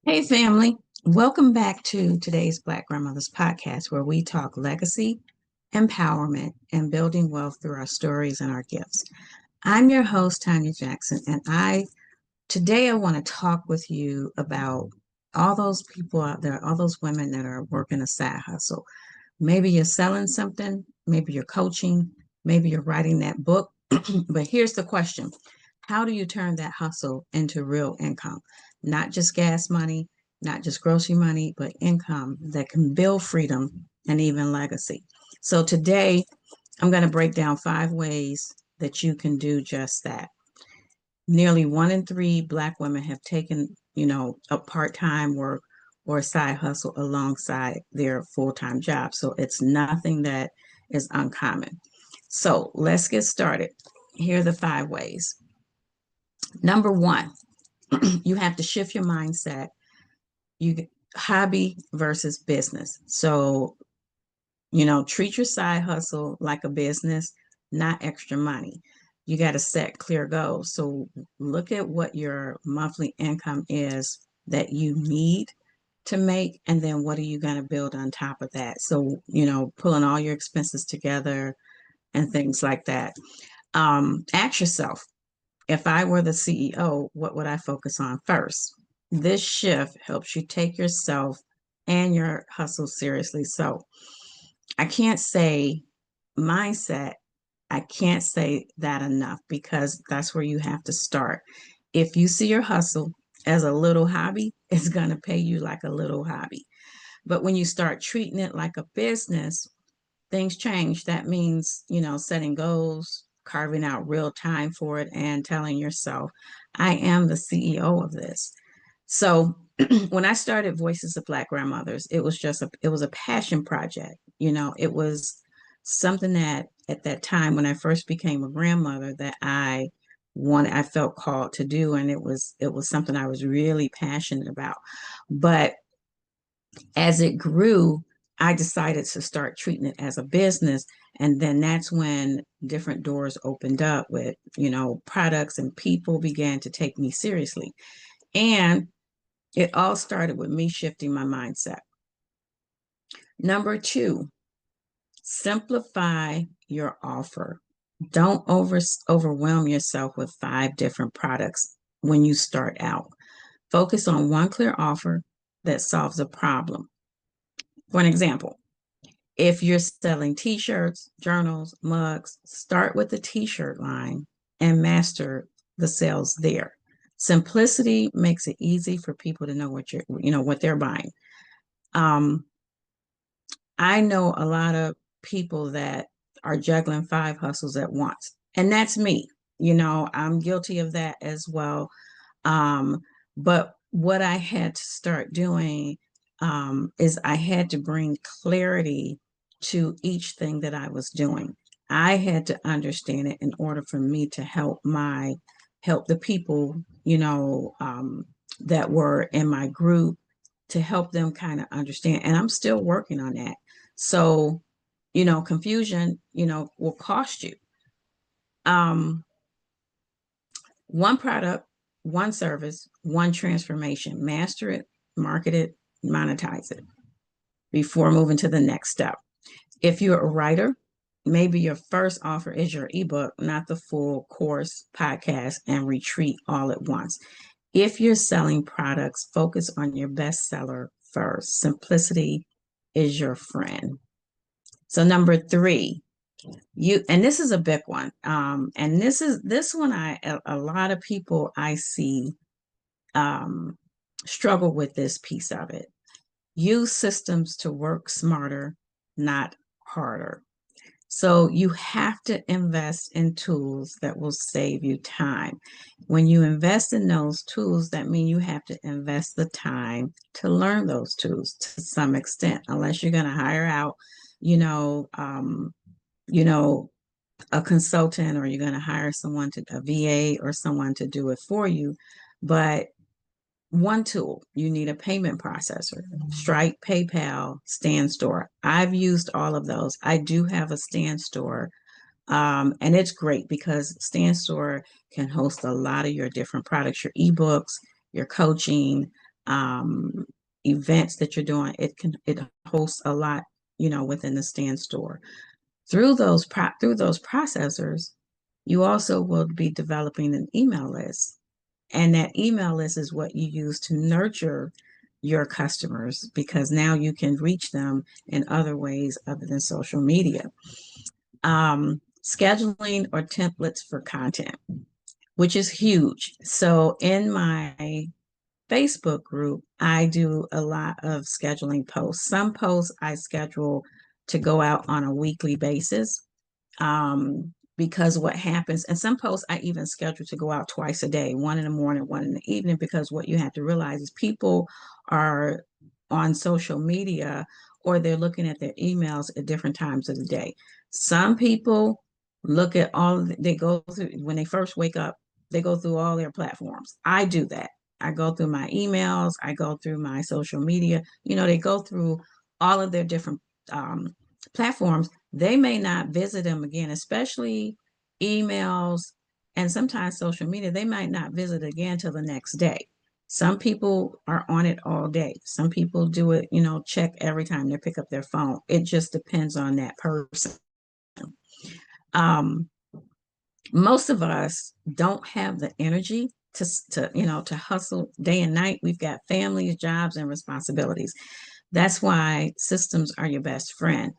Hey, family. Welcome back to today's Black Grandmothers podcast, where we talk legacy, empowerment, and building wealth through our stories and our gifts. I'm your host, Tanya Jackson, and today I want to talk with you about all those people out there, all those women that are working a side hustle. Maybe you're selling something, maybe you're coaching, maybe you're writing that book. But here's the question: how do you turn that hustle into real income? Not just gas money, not just grocery money, but income that can build freedom and even legacy. So today, I'm going to break down 5 ways that you can do just that. Nearly 1 in 3 Black women have taken, a part-time work or a side hustle alongside their full-time job. So it's nothing that is uncommon. So let's get started. Here are the 5 ways. Number one, you have to shift your mindset. You hobby versus business. So, treat your side hustle like a business, not extra money. You got to set clear goals. So look at what your monthly income is that you need to make, and then what are you going to build on top of that? So, pulling all your expenses together and things like that. Ask yourself, if I were the CEO, what would I focus on first? This shift helps you take yourself and your hustle seriously. So I can't say mindset, I can't say that enough because that's where you have to start. If you see your hustle as a little hobby, it's going to pay you like a little hobby. But when you start treating it like a business, things change. That means, setting goals, carving out real time for it, and telling yourself, I am the CEO of this. So when I started Voices of Black Grandmothers, it was a passion project. It was something that at that time when I first became a grandmother that I felt called to do, and it was something I was really passionate about. But as it grew, I decided to start treating it as a business. And then that's when different doors opened up with, products, and people began to take me seriously. And it all started with me shifting my mindset. Number two, simplify your offer. Don't overwhelm yourself with 5 different products when you start out. Focus on one clear offer that solves a problem. For an example, if you're selling t-shirts, journals, mugs, start with the t-shirt line and master the sales there. Simplicity makes it easy for people to know what they're buying. Um, I know a lot of people that are juggling 5 hustles at once, and that's me. I'm guilty of that as well. Um, but what I had to start doing is I had to bring clarity to each thing that I was doing. I had to understand it in order for me to help the people, that were in my group, to help them kind of understand. And I'm still working on that. So, confusion, will cost you. Um, one product, one service, one transformation. Master it, market it, monetize it before moving to the next step. If you're a writer, maybe your first offer is your ebook, not the full course, podcast, and retreat all at once. If you're selling products, focus on your bestseller first. Simplicity is your friend. So number three, and this is a big one. And this one a lot of people I see um struggle with this piece of it. Use systems to work smarter, not harder. So you have to invest in tools that will save you time. When you invest in those tools, that means you have to invest the time to learn those tools to some extent, unless you're going to hire out, you know, um, you know, a consultant, or you're going to hire a VA or someone to do it for you. But one tool, you need a payment processor: Stripe, PayPal, Stand Store. I've used all of those. I do have a Stand Store, and it's great because Stand Store can host a lot of your different products, your ebooks, your coaching, um, events that you're doing. It hosts a lot, within the stand store. Through those processors, you also will be developing an email list. And that email list is what you use to nurture your customers because now you can reach them in other ways other than social media. Scheduling or templates for content, which is huge. So in my Facebook group, I do a lot of scheduling posts. Some posts I schedule to go out on a weekly basis, because what happens, and some posts I even schedule to go out twice a day, one in the morning, one in the evening, because what you have to realize is people are on social media or they're looking at their emails at different times of the day. Some people look at they go through when they first wake up, they go through all their platforms. I do that. I go through my emails, I go through my social media. They go through all of their different platforms. They may not visit them again, especially emails and sometimes social media. They might not visit again till the next day. Some people are on it all day. Some people do it, check every time they pick up their phone. It just depends on that person. Um, Most of us don't have the energy to hustle day and night. We've got families, jobs, and responsibilities. That's why systems are your best friend.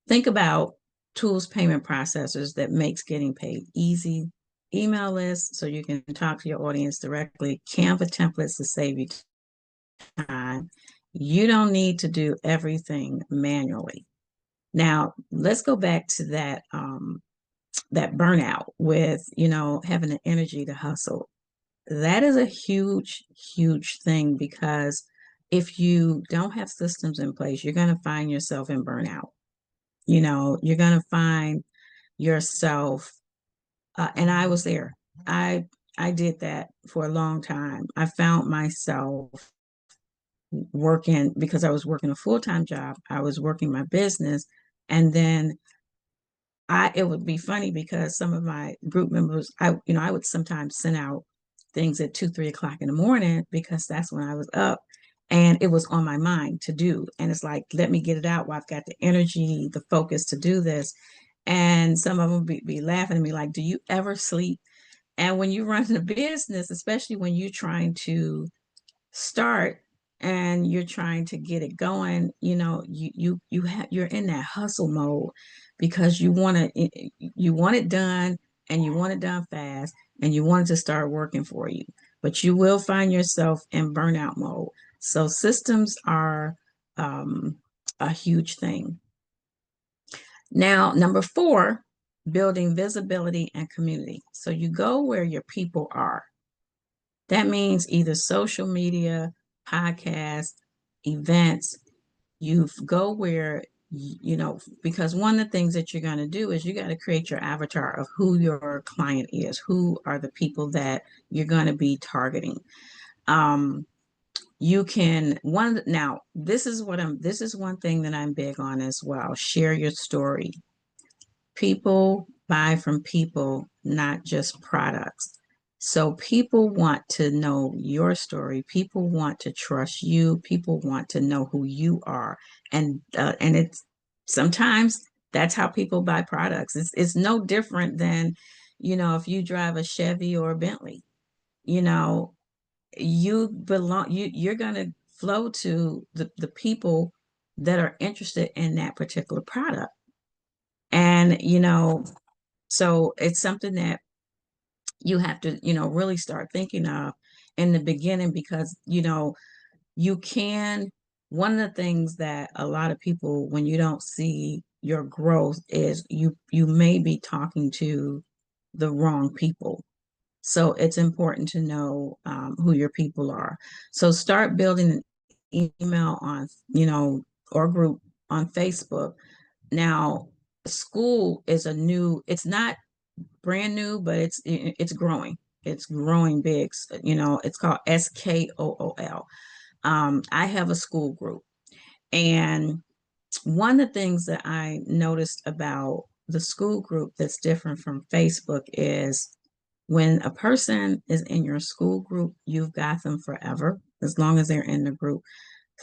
Think about tools, payment processors that makes getting paid easy, email lists so you can talk to your audience directly, Canva templates to save you time. You don't need to do everything manually. Now, let's go back to that burnout with, having the energy to hustle. That is a huge, huge thing because if you don't have systems in place, you're going to find yourself in burnout. You're going to find yourself, and I was there. I I did that for a long time. I found myself working because I was working a full-time job. I was working my business, and then it would be funny because some of my group members, I would sometimes send out things at 2, 3 o'clock in the morning because that's when I was up and it was on my mind to do. And it's like, let me get it out while I've got the energy, the focus to do this. And some of them be laughing at me like, do you ever sleep? And when you run a business, especially when you're trying to start and you're trying to get it going, you're in that hustle mode because you want it done and you want it done fast and you want it to start working for you, but you will find yourself in burnout mode. So systems are a huge thing. Now, number 4, building visibility and community. So you go where your people are. That means either social media, podcasts, events. You go where, because one of the things that you're going to do is you got to create your avatar of who your client is, who are the people that you're going to be targeting. You can one now this is one thing that I'm big on as well. Share your story. People buy from people, not just products. So people want to know your story. People want to trust you. People want to know who you are. And it's sometimes that's how people buy products. It's no different than, if you drive a Chevy or a Bentley, you know, you're gonna flow to the people that are interested in that particular product. And so it's something that you have to, really start thinking of in the beginning because, you can, one of the things that a lot of people, when you don't see your growth is you may be talking to the wrong people. So it's important to know who your people are. So start building an email on, or group on Facebook. Now, school is it's not brand new, but it's growing. It's growing big. It's called SKOOL. I have a school group, and one of the things that I noticed about the school group that's different from Facebook is when a person is in your school group, you've got them forever. as long as they're in the group.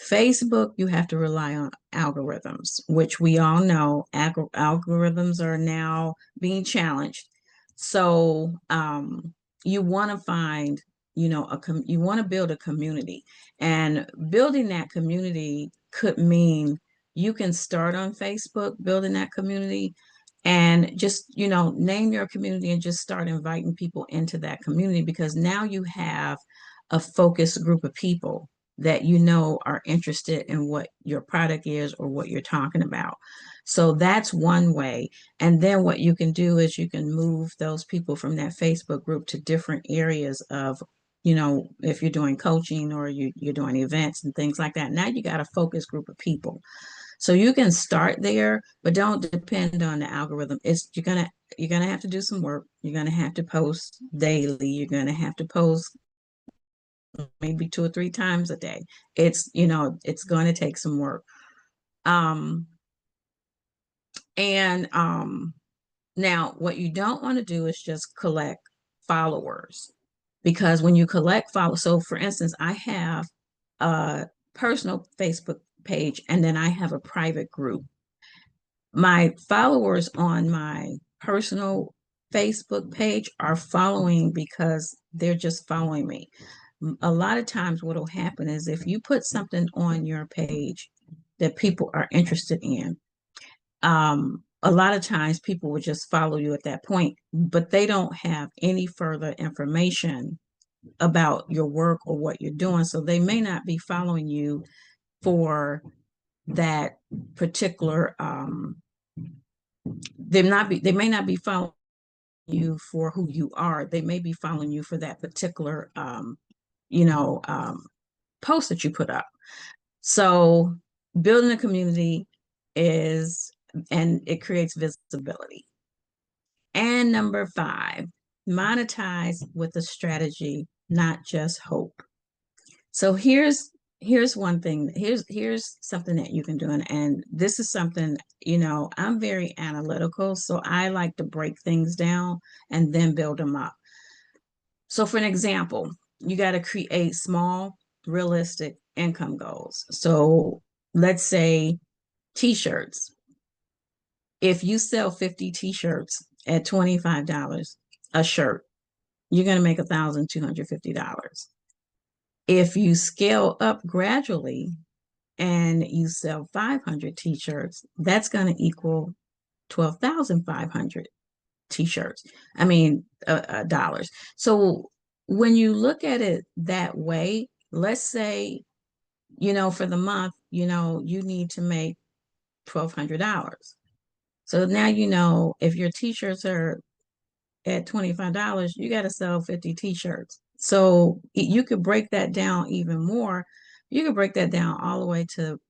Facebook, you have to rely on algorithms, which we all know algorithms are now being challenged. So you want to find, you want to build a community, and building that community could mean you can start on Facebook, building that community, and just, name your community and just start inviting people into that community, because now you have a focused group of people that are interested in what your product is or what you're talking about. So that's one way. And then what you can do is you can move those people from that Facebook group to different areas of, if you're doing coaching or you're doing events and things like that. Now you got a focused group of people. So you can start there, but don't depend on the algorithm. You're gonna have to do some work. You're gonna have to post daily. You're gonna have to post maybe 2 or 3 times a day. It's going to take some work. Um, and now what you don't want to do is just collect followers, because when you collect followers, so for instance, I have a personal Facebook page and then I have a private group. My followers on my personal Facebook page are following because they're just following me. A lot of times what will happen is if you put something on your page that people are interested in, a lot of times people will just follow you at that point, but they don't have any further information about your work or what you're doing. So they may not be following you for that particular, they may not be following you for who you are. They may be following you for that particular, you know, um, post that you put up. So building a community and it creates visibility. And number 5, monetize with a strategy, not just hope. So here's one thing. Here's something that you can do, and this is something, I'm very analytical, so I like to break things down and then build them up. So for an example, you got to create small, realistic income goals. So let's say t-shirts. If you sell 50 t-shirts at $25 a shirt, you're going to make $1,250. If you scale up gradually and you sell 500 t-shirts, that's going to equal 12,500 t-shirts. I mean, dollars. So when you look at it that way, let's say, for the month, you need to make $1,200. So now, if your t-shirts are at $25, you got to sell 50 t-shirts. So you could break that down even more. You could break that down all the way to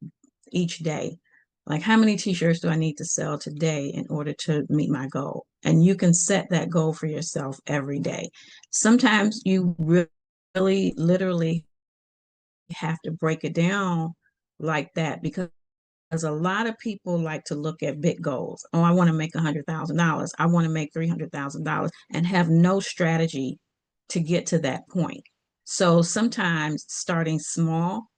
each day. Like, how many t-shirts do I need to sell today in order to meet my goal? And you can set that goal for yourself every day. Sometimes you really literally have to break it down like that, because a lot of people like to look at big goals. Oh, I want to make $100,000. I want to make $300,000, and have no strategy to get to that point. So sometimes starting small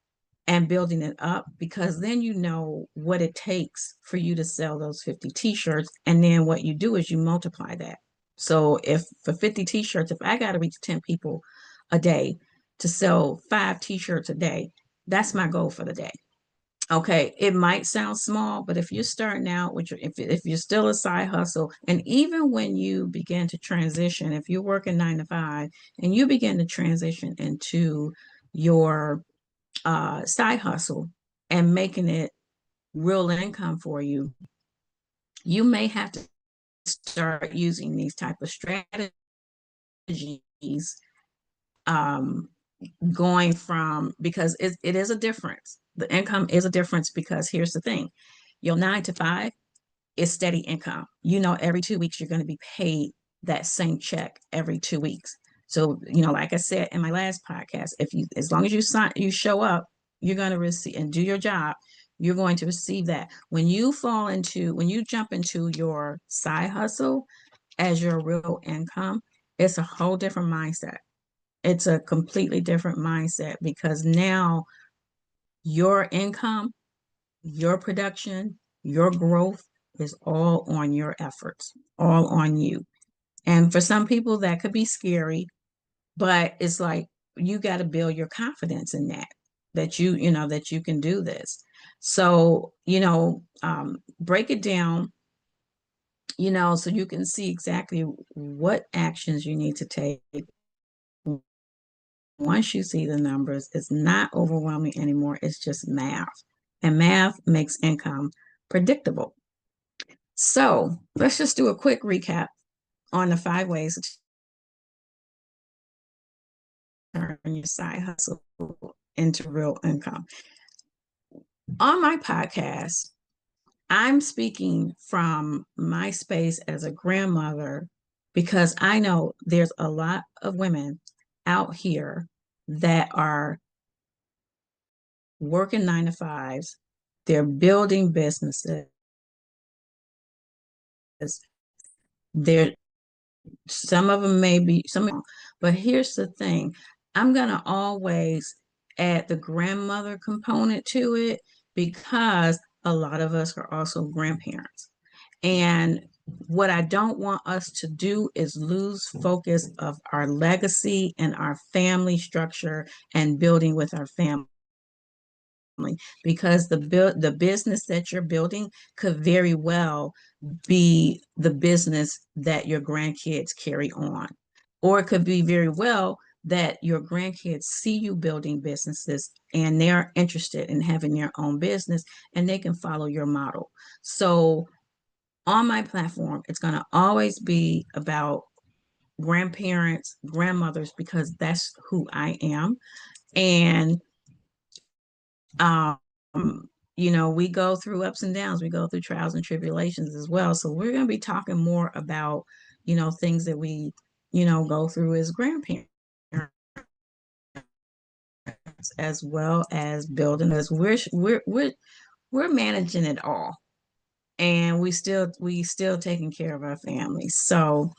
and building it up, because then you know what it takes for you to sell those 50 t-shirts. And then what you do is you multiply that. So if for 50 t-shirts, if I got to reach 10 people a day to sell 5 t-shirts a day, that's my goal for the day. Okay, it might sound small, but if you're starting out with if you're still a side hustle, and even when you begin to transition, if you're working 9 to 5 and you begin to transition into your side hustle and making it real income for you, you may have to start using these type of strategies, um, going from, because it is a difference. The income is a difference, because here's the thing: your 9 to 5 is steady income. Every 2 weeks you're going to be paid that same check every 2 weeks. So, like I said in my last podcast, as long as you show up, you're going to receive and do your job, you're going to receive that. When you jump into your side hustle as your real income, it's a whole different mindset. It's a completely different mindset because now your income, your production, your growth is all on your efforts, all on you. And for some people, that could be scary, but it's like you got to build your confidence in that, that you can do this. So, break it down, so you can see exactly what actions you need to take. Once you see the numbers, it's not overwhelming anymore. It's just math. And math makes income predictable. So let's just do a quick recap on the 5 ways to turn your side hustle into real income. On my podcast, I'm speaking from my space as a grandmother because I know there's a lot of women out here that are working 9 to 5s, they're building businesses, they're some of them may be but here's the thing. I'm gonna always add the grandmother component to it because a lot of us are also grandparents. And what I don't want us to do is lose focus of our legacy and our family structure and building with our family, because the business that you're building could very well be the business that your grandkids carry on, or it could be very well that your grandkids see you building businesses and they're interested in having their own business and they can follow your model. So on my platform, it's going to always be about grandparents, grandmothers, because that's who I am. And um, we go through ups and downs, we go through trials and tribulations as well. So we're going to be talking more about, things that we, go through as grandparents, as well as building, as we're managing it all, and we still taking care of our families. So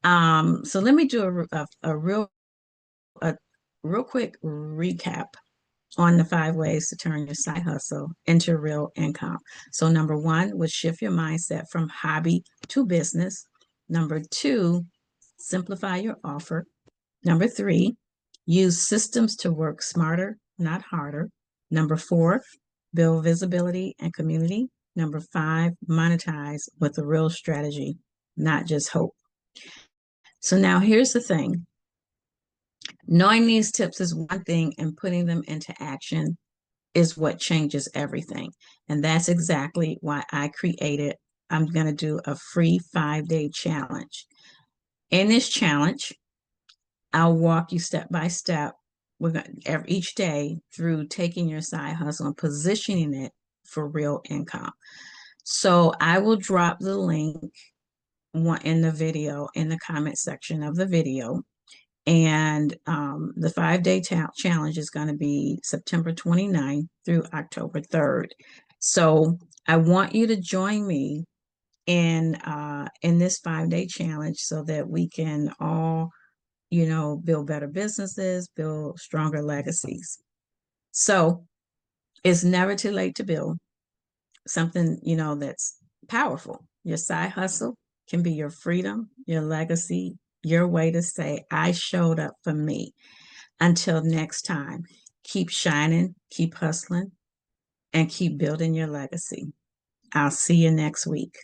let me do a real quick recap on the 5 ways to turn your side hustle into real income. So number one was shift your mindset from hobby to business. Number two, simplify your offer. Number three, use systems to work smarter, not harder. Number four, build visibility and community. Number five, monetize with a real strategy, not just hope. So now here's the thing. Knowing these tips is one thing, and putting them into action is what changes everything. And that's exactly why I'm going to do a free 5-day challenge. In this challenge, I'll walk you step by step. We're going each day through taking your side hustle and positioning it for real income. So I will drop the link in the video in the comment section of the video. And the 5-day challenge is going to be September 29th through October 3rd. So I want you to join me in this 5-day challenge so that we can all, build better businesses, build stronger legacies. So it's never too late to build something, that's powerful. Your side hustle can be your freedom, your legacy, your way to say, I showed up for me. Until next time, keep shining, keep hustling, and keep building your legacy. I'll see you next week.